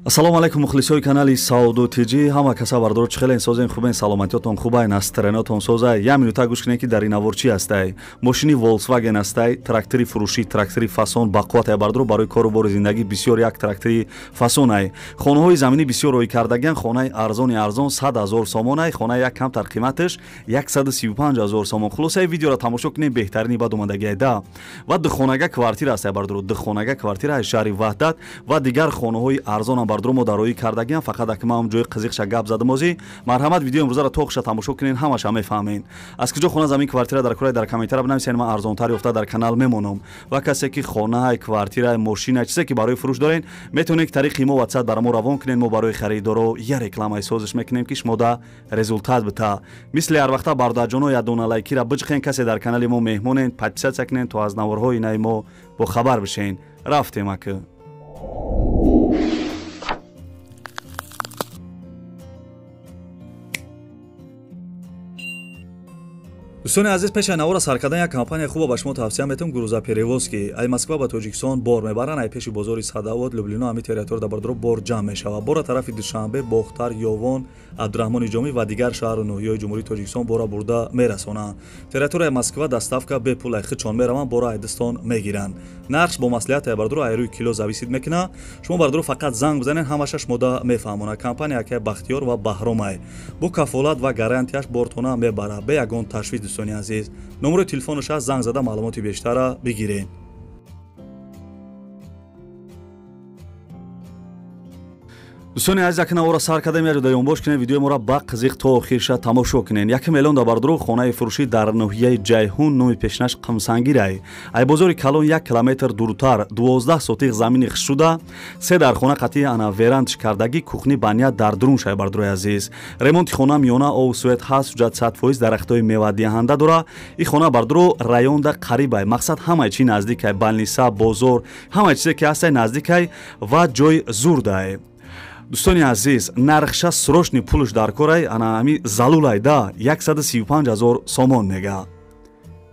ассалому алайкум мухлисои канали Сауду Тиҷи. Ҳама каса бардор чихелен созен хубен саломатиётон хубай настренотон созай. Я минута гӯш кинен ки дар ин авор чи ҳастай. Мошини Volkswagen ҳастай, трактори фурӯшӣ, трактори фасон бақувват бардор барои кору бори зиндагӣ бисёр як трактори фасон ай. Хонаҳои заминӣ бисёр рой кардаган, хонаи арзони арзон 100,000 сомон ай, хонаи як камтар қиматаш 135,000 сомон. Хулосаи видеоро тамошо кинен беҳтарини бад омадаги айда. Ва духонага квартира ҳастай бардор, духонага квартира ай шаҳри Ваҳдат ва дигар хонаҳои арзон бардрумо дарои кардагиам. Фақат акмам ҷои қызиқша гап задам ози. Марҳамат видео имрӯзаро тоқша тамошо кинен, ҳамаша мефаҳмен. Аз куҷо хона замин квартира дар кораи дар комментария бинависен, ман арзонтар ёфта дар канал мемонам. Ва касе ки хонаи квартира, мошина, чизе ки барои фурӯш дорен, метавонед тариқи мо WhatsApp бар мо равон кинен. Мо барои харидоро я рекламаи созиш мекунем ки шумода результат бита. Мисли ҳар вақта бардаҷоно я дона лайкира биҷиқен, касе дар канали мо меҳмонен, подписатсия кинен то аз наворҳои нави мо бохабар бишен. Рафтем ака. دوستان عزیز، پیش نوار سر کردن یک کمپانی خوب به شما توصیه میتونم. گروزاپریووس که ای مسکو با تاجیکستان بار میبرن، ای پیش بازار صداوت لوبلینا همی تریتور در بردرو بار جمع میشه و بار طرف دوشنبه باختر یوان عبدالرحمن جامی و دیگر شهر نوحه‌های جمهوری تاجیکستان بارا برده میرسونن. تریتور مسکو دستافکا به پول خچان میروان بارا ایدستان میگیرن. نقش با مصلحت بردرو ای روی کیلو زویسید میکنه. شما بردرو فقط زنگ بزنین همشش مدا میفهمونه. کمپانی که بختیار و بهرام ای با کفالت و گارانتیش بارتونه میبره. به یگان تشویق دوستان عزیز، نمره تلفنش از زنگ زده معلوماتی بیشتر بگیرین. دوستان عزیز، اکنون اورا سر کردیم یا جدایون باش کنین ویدیو ما را با قزیق تا آخرش تماشا کنین. یک میلیون دا بردرو خانه فروشی در ناحیه جیهون نومی پیشنش قمسنگیر ای. ای بازار کلون 1 کیلومتر دورتر 12 سوتیق زمین خش شده. سه در خانه قطعی انا ورانت کردگی کوخنی بنیا در درون شای بردرو عزیز. ریمونت خانه میونه او سوئد هست جد 100% درختای میوه دهنده داره. این خانه بردرو رایون دا قریب ای. مقصد همه چی نزدیک ای. بلنیسا بازار همه چیزی که هست نزدیک ای و جای زور ای. دوستانی عزیز، نرخش سروشنی پولش در کارای انا همی زلولای دا 135,000 سومون میگه.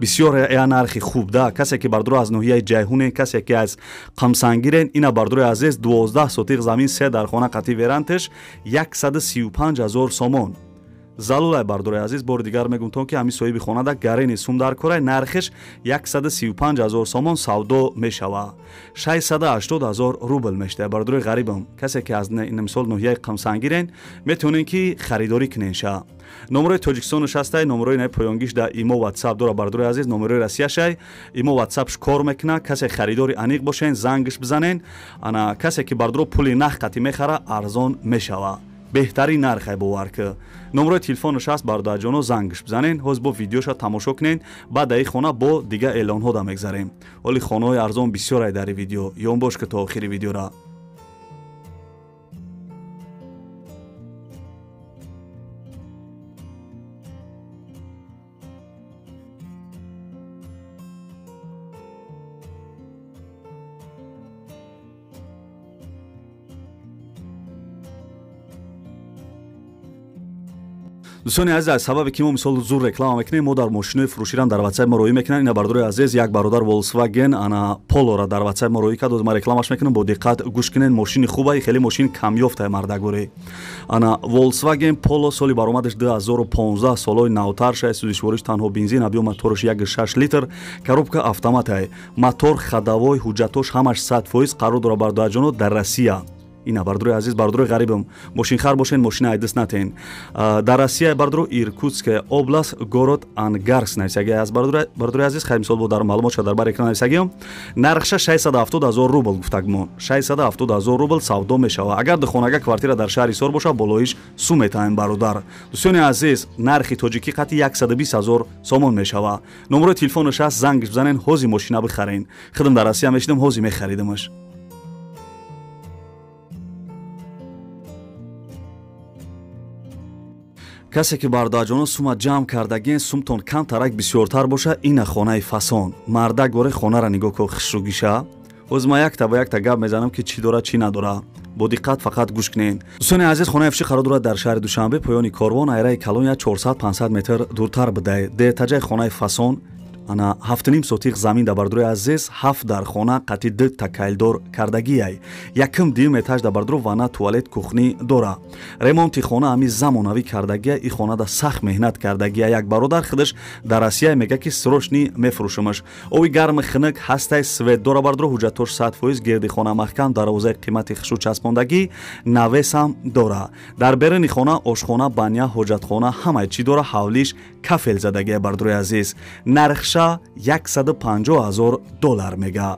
بسیار یا نرخی خوب ده. کسی که بردرو از ناحیه جیهونه، کسی که از قمسنگیرن، اینا بردرو عزیز 12 سوتیق زمین سه در خانه قطعی ورانتش 135,000 سومون. زلولای بردرو عزیز بار دیگر میگم تو که همی صاحب خانه دا گرینی سوم در کارای نرخش 135,000 سومون سودا میشوه. 680,000 روبل میشه. بردرو غریبم کسی که از این مثال ناحیه قمسنگیرن میتونین که خریداری کنین شه. نمره تاجیکستانش هسته، نمره نه پایانگیش در ایمو واتساپ داره بردرو عزیز. نمره روسیه‌ش ایمو واتساپش کار میکنه. کسی خریداری انیق باشین زنگش بزنین. انا کسی که بردرو پولی نخ قطعی میخره ارزان میشوه. بهترین نرخ باور که نمره تلفنش هست برادر جانو زنگش بزنین. حاز با ویدیوشو تماشا کنین. بعد این خانه با دیگه اعلان ها دا میگذاریم. ولی خانه های ارزان بسیار در ویدیو. یون باش که تا آخر ویدیو را دوستان عزیز، از سبب که ما مثال زور رکلام میکنیم ما در ماشین فروشی را در واتساپ ما روی میکنن. اینا بردار عزیز یک برادر Volkswagen انا پولو را در واتساپ ما روی کرد و ما رکلامش میکنم. با دقت گوش کنین. ماشین خوبه، خیلی ماشین کمیافته مردگوری. انا Volkswagen پولو سالی برآمدش 2015 سالای نوتر شه. سوزشوارش تنها بنزین ابیو موتورش 1.6 لیتر коробка автомат ای. موتور خداوی حجتش همش 100% قرار داره بردار جانو در روسیه. اینا بردرو عزیز بردرو غریبم ماشین خر باشین ماشین ایدس نتین. در روسیه بردرو ایرکوتسک اوبلاست گورод انگارسک نویسگی از بردرو عزیز خیلی مثال بود در معلومات شد در بر اکران نویسگیم. نرخش 670,000 روبل گفتگمون. 670,000 روبل سودا میشه. اگر در خانه کوارتیر در شهر ایسار باشه بالایش سو میتاین برادر. دوستان عزیز، نرخی تاجیکی قطعی 120,000 سومون میشه. نمره تلفنش هست زنگش بزنین. حوزی ماشین بخرین. خودم در روسیه میشدم حوزی میخریدمش. کسی که برداجانو سوم جمع کردگین سومتون کم ترک بسیارتر باشه. این خانه فسان مرده گوره خانه را نگاه که خشروگیشه. از ما یک تا گپ میزنم که چی داره چی نداره. با دقت فقط گوش کنین. دوستان عزیز، خانه افشی قرار دارد در شهر دوشنبه پایانی کاروان ایره کالونیا 400-500 متر دورتر بده. ده تجای خانه فسان ана 7.5 сотиқ замин да бардурои азиз 7 дар хона қати 2 такайлдор кардагиай. Якм дим этаж да бардуро вана туалет кухни дора. Ремонти хона ами замонавӣ кардагия и хона да сахт меҳнат кардагия. Як бародар худаш дар Россия мега ки срочни мефурӯшамаш. Ови гарми хинак ҳастаи свет дора бардуро ҳуҷҷатош 100% гирди хона маҳкам дарвозаи қимати хишу часпондагӣ навесам дора. Дар берини хона ошхона, баня, ҳоҷатхона ҳамаи чӣ дора ҳавлиш кафел задагия бардурои азиз. Нархша $150,000 мега.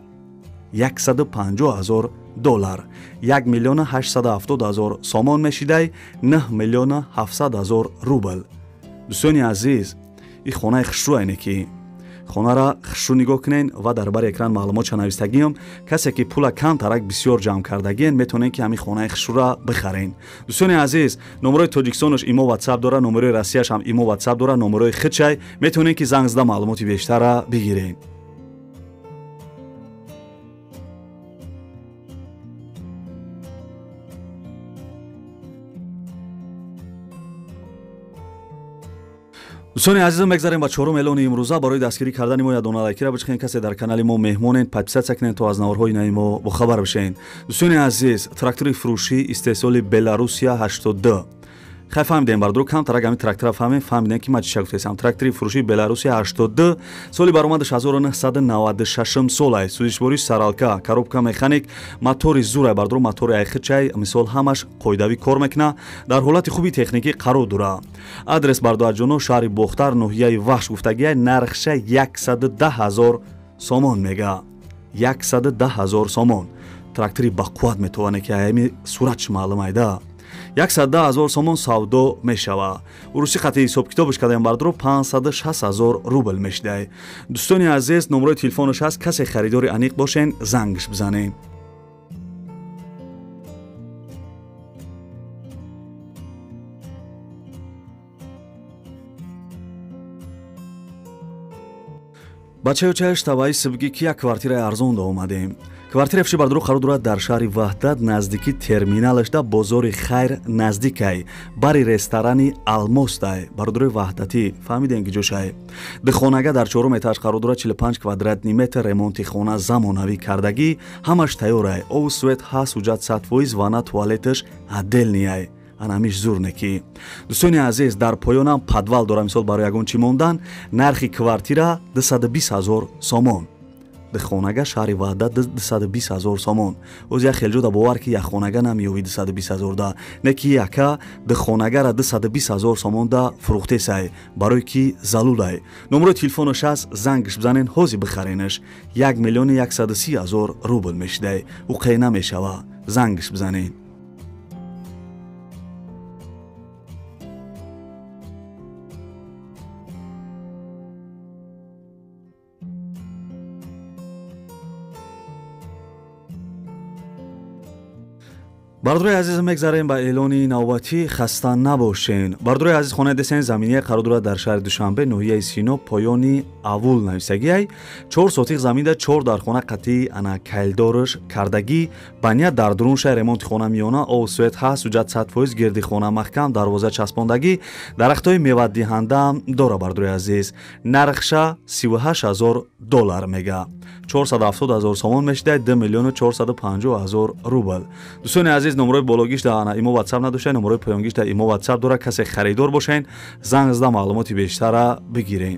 $150,000. $1,870,000 сомон мешидай, $9,700,000 рубл. дӯстони азиз, и хонаи хушрӯайне ки хонара хушрӯ нигоҳ кунен ва дар бари экран маълумотша навистагиам. касе ки пула камтарак бисёр ҷамъ кардагиен метавонен ки ҳамин хонаи хушрӯра бихарен. дӯстони азиз, номерои тоҷикистонаш имо ватсап дора, номерои Россияш ҳам имо ватсап дора, номерои хидшай метавонен ки занг зада маълумоти бештара бигирен. дӯстони азизам, мегзарем ба чорум эълони имрӯза. барои дастгирӣ кардани мо ядона лайкира бичиқен. касе дар канали мо меҳмонен, подписатсия кунен то аз наворҳои нави мо бохабар бишен. дӯстони азиз, трактори фурӯшӣ истеҳсоли Беларусия 82. хай фаҳмидем бардуро камтарак ҳамин трактора фаҳмидем ки ма чиша гуфтесам. трактори фурӯшии Беларусия 82 соли баромадаш 1996 сол аст. сӯзишвориш саралка, коробка механик, мотори зур бардуро мотори айхичай мисол ҳамаш қоидавӣ кор мекуна. дар ҳолати хуби техникӣ қарор дора. адрес бардуаҷоно шаҳри бохтар ноҳияи вахш гуфтагия. нархша $110,000 сомон мега. $110,000 сомон. трактори бақувват метавоне ки ҳами суратш маълум айда. $110,000 сомон савдо мешава. урусӣ хати ҳисоб китобиш кадаем бардуро $560,000 рубл мешидай. дӯстони азиз, номерои телефонаш ҳаст. касе харидори аниқ бошен зангш бизанен. бачаёчааш таваи сибгӣ ки як квартираи арзон да омадем. квартира фиши бардуро қарор дорад дар шаҳри Ваҳдат наздики терминалаш да бозори Хайр наздикай бари ресторани Алмостай бардурои Ваҳдатӣ фаҳмидем ки ҷошай. дихонага дар чорум этаж қарор дорад 45 квадратни метр ремонти хона замонавӣ кардагӣ ҳамаш тайёрай. ову свет ҳаст ҳуҷҷат 100% вана туалеташ отдельнияй. анамиш зурнеки. дӯстони азиз, дар поёнам подвал дора мисол барои ягон чӣ мондан. нархи квартира $220,000 сомон. дихонага шаҳри Ваҳдат $220,000 сомон. оз як хелҷода бовар ки як хонага намеёвӣ $220,000 да. не ки яка дихонагара $220,000 сомон да фурӯхтесай барое ки залулай. номерои телефонаш аст. зангш бизанен ҳозир бихаренаш. $1,130,000 рубл мешидай. уқе намешава. зангш бизанен. бардурои азиз, мегзарем ба эълони навбатӣ. хаста набошен. бардурои азиз, хонаи десени заминие қарор дорад дар шаҳри Душанбе ноҳияи Сино поёни авул нависагиай. 4 сотиқ заминда 4 дар хона қатъи ана кайлдораш кардагӣ. баня дар дуруншай ремонти хона миёна. ов свет ҳаст ҳуҷҷат 100% гирди хона маҳкам дарвоза часпондагӣ. дарахтҳои мевадиҳандаам дора бардурои азиз. нархша $38,000 мега. $470,000 сомон мешидай. $2,450,000 рубл. дӯстони азиз, номерои бологиш да имо ватсап надоштай, номерои поёнгиш да имо ватсап дора. касе харидор бошен занг зада маълумоти бештара бигирен.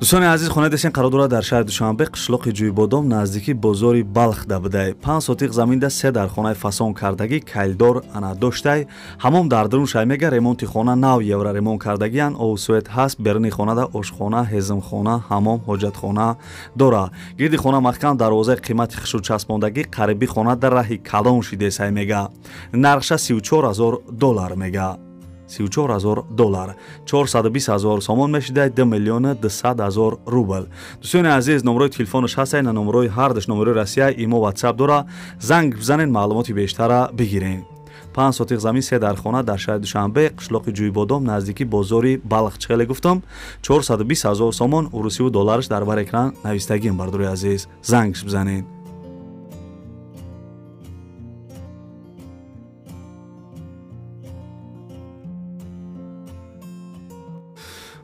дӯстони азиз, хонаи десен қарор дорад дар шаҳри Душанбе қишлоқи ҷӯйбодом наздики бозори Балх да будай. 5 сотиқ заминда 3 дар хонаи фасон кардагӣ кайлдор ана доштай. ҳамом дар дурун шай мега ремонти хона 9 евро ремонт кардагиян. овсует ҳаст. берини хонада ошхона, ҳезмхона, ҳамом, ҳоҷатхона дора. гирди хона маҳкам дарвозаи қимати хишу часпондагӣ қариби хона дар раҳи калон шидесай мега. нархша $34,000 мега. $34,000. $420,000 сомон мешидай. $2,200,000 рубл. дӯстони азиз, номерои телефонаш ҳастай. на номерои ҳардаш номерои Россия имо ватсап дора. занг бизанен маълумоти бештара бигирен. 5 сотиқ замин 3 дар хона дар шаҳри Душанбе қишлоқи Ҷӯйбодом наздики бозори Балх. Чӣ хеле гуфтам 420,000 сомон русиву доллараш дар бар экран навистагиам. Бардурои азиз зангш бизанед.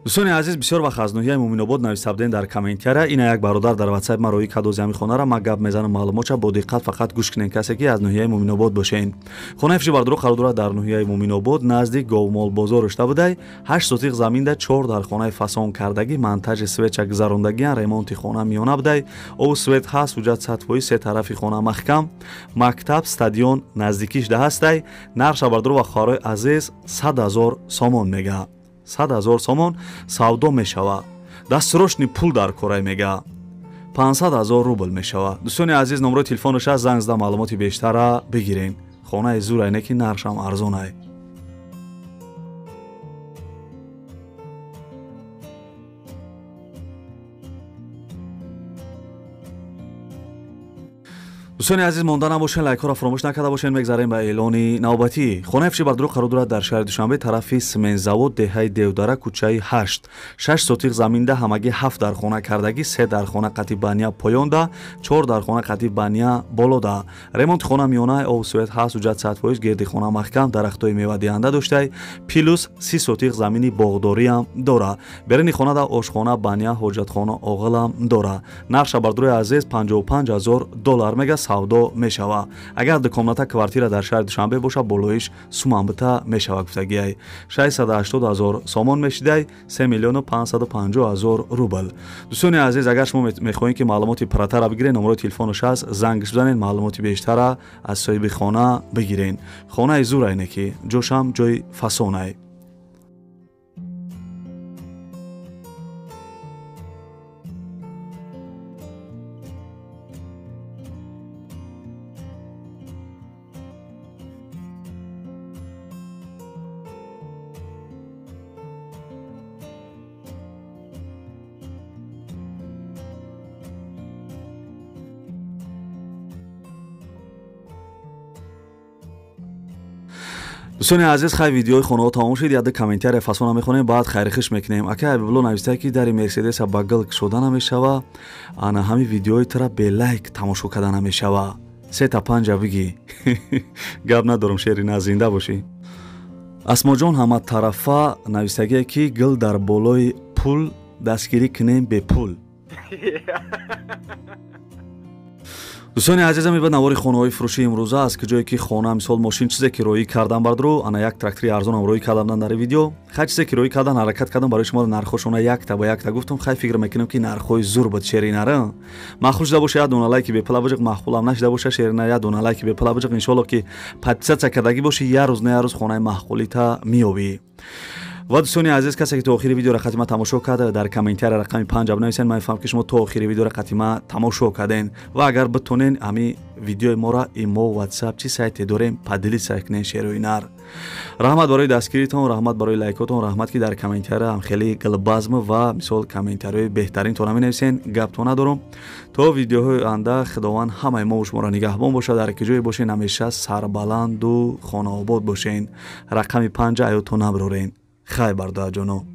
дӯстони азиз, бисёр вақт аз ноҳияи Муъминобод нависта дар комментария. Ина як бародар дар WhatsApp ма роҳи кадозями хонара ма гап мезанам маълумотша бо диққат фақат гӯш кунед. касе ки аз ноҳияи Муъминобод бошен. Хонаи фиши бардуро қарор дорад дар ноҳияи Муъминобод наздик Говмол бозор ошта будай 8 сотиқ заминда 4 дар хонаи фасон кардагӣ монтажи свеча гузарондагиян ремонти хона миёна будай. об свет ҳаст, ҳуҷҷат сатҳои се тарафи хона маҳкам, мактаб, стадион наздикиш да ҳастай. нарша бардуро ва хоҳарои азиз 100,000 сомон мега. 100,000 сомон савдо мешава. дастирошни пул дар корай мега 500,000 рубл мешава. дӯстони азиз, номрои телефонаш аст, занг зада маълумоти бештара бигирен. хонаи зур айне ки наршам арзон ай. дӯстони азиз, монда набошен, лайкҳоро фаромӯш накарда бошен. мегзарем ба эълони навбатӣ. хонаи фиши бардуро қарор дорад дар шаҳри Душанбе, тарафи сементзавод, деҳаи Девдара, кӯчаи 8. 6 сотиқ заминда ҳамагӣ 7 дар хона кардагӣ, 3 дар хона қати бания поёнда, 4 дар хона қати бания болода. ремонти хона миёна, об свет ҳаст, ҳуҷҷат сатҳоиш, гирди хона маҳкам, дарахтҳои мевадиҳанда доштай, плюс 30 сотиқ замини боғдориам дора. берини хонада ошхона, бания, ҳоҷатхона, оғилам дора. нарша бардурои азиз 55,000 доллар мега савдо мешава. агар дукомната квартира дар шаҳри Душанбе боша, болоиш суман бита мешава гуфтагиай 680,000 сомон мешидай 3,550,000 рубл. дӯстони азиз, агар шумо мехоҳед ки маълумоти пирратара бигиред, номрои телефонаш аст, зангш бизанед, маълумоти бештара аз соҳиби хона бигирен. хонаи зур айне ки ҷошам ҷои фасон ай. дӯстони азиз, хай видеои хонаҳо тамом шуд. яда комментария фасона мехонем, баъд хайрихиш мекунем. ака Ҳабибулло навистае ки дари мерседеса ба гил кушода намешава, ана ҳами видеои тара белайк тамошо карда намешава. 3 та 5 бигӣ. гап надорам, шери на зинда бошӣ. асмоҷон ҳаматарафа навистагие ки гил дар болои пул дастгирӣ кунем бепул. дӯстони азизам, ба навори хонаҳои фурӯшии имрӯза аст ки ҷое ки хона мисол мошин чизе ки роӣ кардан бардро, ана як трактори арзонам роӣ кардам дар видео. хай чизе ки роӣ кардан ҳаракат кардам барои шумо нархошона якта ба якта гуфтам. хай фикр мекунам ки нархҳои зур буд шеринара махлуш шуда боша, я дона лайки бепила бижиқ, маҳқулам нашуда боша шерина, я дона лайки бепила бижиқ. иншоалло ки подписатсия кардагӣ боши, я рӯз на я рӯз хонаи маҳқулита меёбӣ. ва дӯстони азиз, касе ки то охири видеоро қатима тамошо карда, дар комментария рақами 5 бинависен. ман мефаҳмам ки шумо то охири видеоро қатима тамошо карден ва агар битонен ами видеои моро имо, WhatsApp чи сайте дорем, падилиса кунен шеруи нар. раҳмат барои дастгиритон, раҳмат барои лайкотон, раҳмат ки дар комментария ҳам хеле гилбазм ва мисол комментариҳои беҳтаринтон менависен. гапто надорам. то видеоҳои оянда худованд ҳамаи мо шуморо нигаҳбон бошад. дар ки ҷое бошен, ҳамеша сарбаланду хонаобод бошен. рақами 5 аётон наброрен. хай барда ҷоно.